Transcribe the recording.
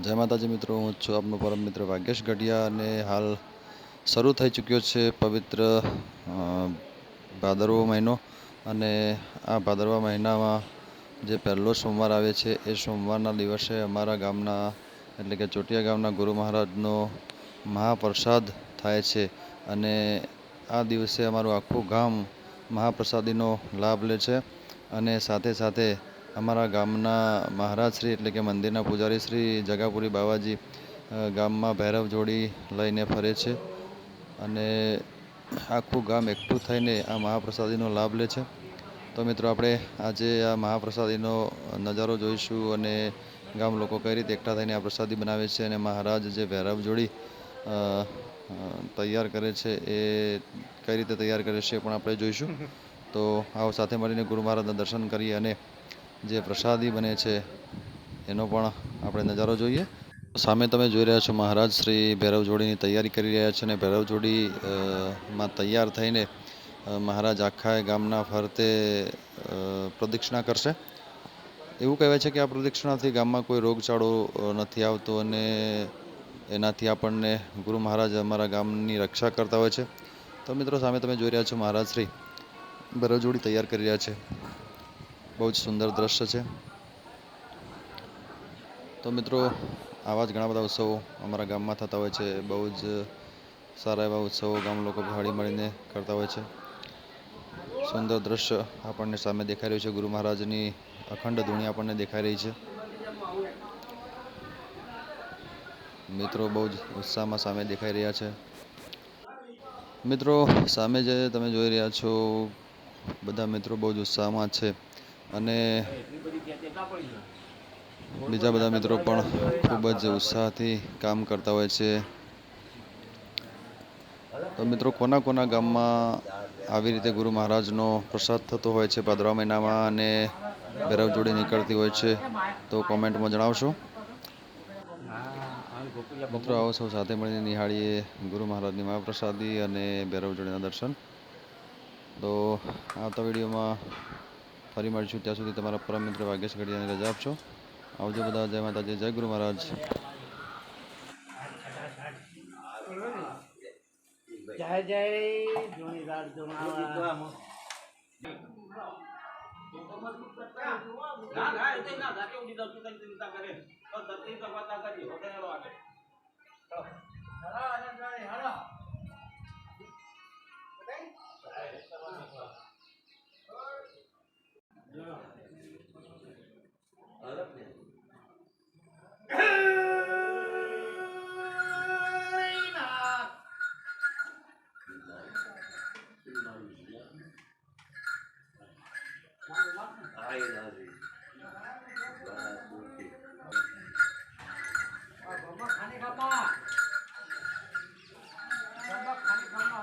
જય માતાજી મિત્રો, હું છું આપનો પરમ મિત્ર ભાગ્યેશ ગઢિયા અને હાલ શરૂ થઈ ચૂક્યો છે પવિત્ર ભાદરવો મહિનો. અને આ ભાદરવા મહિનામાં જે પહેલો સોમવાર આવે છે એ સોમવારના દિવસે અમારા ગામના એટલે કે ચોટિયા ગામના ગુરુ મહારાજનો મહાપ્રસાદ થાય છે. અને આ દિવસે અમારું આખું ગામ મહાપ્રસાદીનો લાભ લે છે. અને સાથે સાથે અમારા ગામના મહારાજ શ્રી એટલે કે મંદિરના પૂજારી શ્રી જગાપુરી બાવાજી ગામમાં ભૈરવ જોડી લઈને ફરે છે. અને આખું ગામ એકઠું થઈને આ મહાપ્રસાદીનો લાભ લે છે. તો મિત્રો, આપણે આજે આ મહાપ્રસાદીનો નજારો જોઈશું અને ગામ લોકો કઈ રીતે એકઠા થઈને આ પ્રસાદી બનાવે છે અને મહારાજ જે ભૈરવ જોડી તૈયાર કરે છે એ કઈ રીતે તૈયાર કરે છે એ પણ આપણે જોઈશું. તો આવો સાથે મળીને ગુરુ મહારાજના દર્શન કરીએ અને જે પ્રસાદી બને છે એનો પણ આપણે નજારો જોઈએ. સામે તમે જોઈ રહ્યા છો મહારાજ શ્રી ભૈરવ જોડીની તૈયારી કરી રહ્યા છે. અને ભૈરવ જોડી માં તૈયાર થઈને મહારાજ આખા ગામના ફરતે પ્રદક્ષિણા કરશે. એવું કહેવાય છે કે આ પ્રદક્ષિણાથી ગામમાં કોઈ રોગચાળો નથી આવતો અને એનાથી આપણને ગુરુ મહારાજ અમારા ગામની રક્ષા કરતા હોય છે. તો મિત્રો, સામે તમે જોઈ રહ્યા છો મહારાજ શ્રી ભૈરવ જોડી તૈયાર કરી રહ્યા છે. બહુ જ સુંદર દ્રશ્ય છે. તો મિત્રો, આવા જ ઘણા બધા ઉત્સવો અમારા ગામમાં થતા હોય છે. બહુ જ સારા એવા ઉત્સવો ગામ લોકો હળી મળીને કરતા હોય છે. સુંદર દ્રશ્ય આપણને સામે દેખાઈ રહ્યું છે. ગુરુ મહારાજની અખંડ ધૂણી આપણને દેખાઈ રહી છે. મિત્રો બહુ જ ઉત્સાહમાં સામે દેખાઈ રહ્યા છે. મિત્રો, સામે જે તમે જોઈ રહ્યા છો બધા મિત્રો બહુ જ ઉત્સાહમાં છે. અને બીજા બધા મિત્રો પણ ખૂબ જ ઉત્સાહથી કામ કરતા હોય છે. તો મિત્રો, કોના કોના ગામમાં આવી રીતે ગુરુ મહારાજનો પ્રસાદ થતો હોય છે ભાદરવા મહિનામાં અને ભૈરવ જોડી નીકળતી હોય છે તો કોમેન્ટમાં જણાવશો. મિત્રો, આવો સૌ સાથે મળીને નિહાળીએ ગુરુ મહારાજની મહાપ્રસાદી અને ભૈરવ જોડીના દર્શન. તો આવતા વિડીયોમાં ફરી મળીશું. ત્યાં સુધી તમારા પરમ મિત્ર ભાગ્યેશ ગઢિયાને રજા આપશો. આવજો બધા. જય માતાજી, જય ગુરુ મહારાજ. જય જય ધોનીરાજ ધોનાવા. ના ના એ ના જાકે ઉડી દઉં તને ચિંતા કરે તો દત્તી તો વાતા કરી હોતે હેલો આગે ચલો હરા આનંદ જાય હરા खाने खामा खाने खामा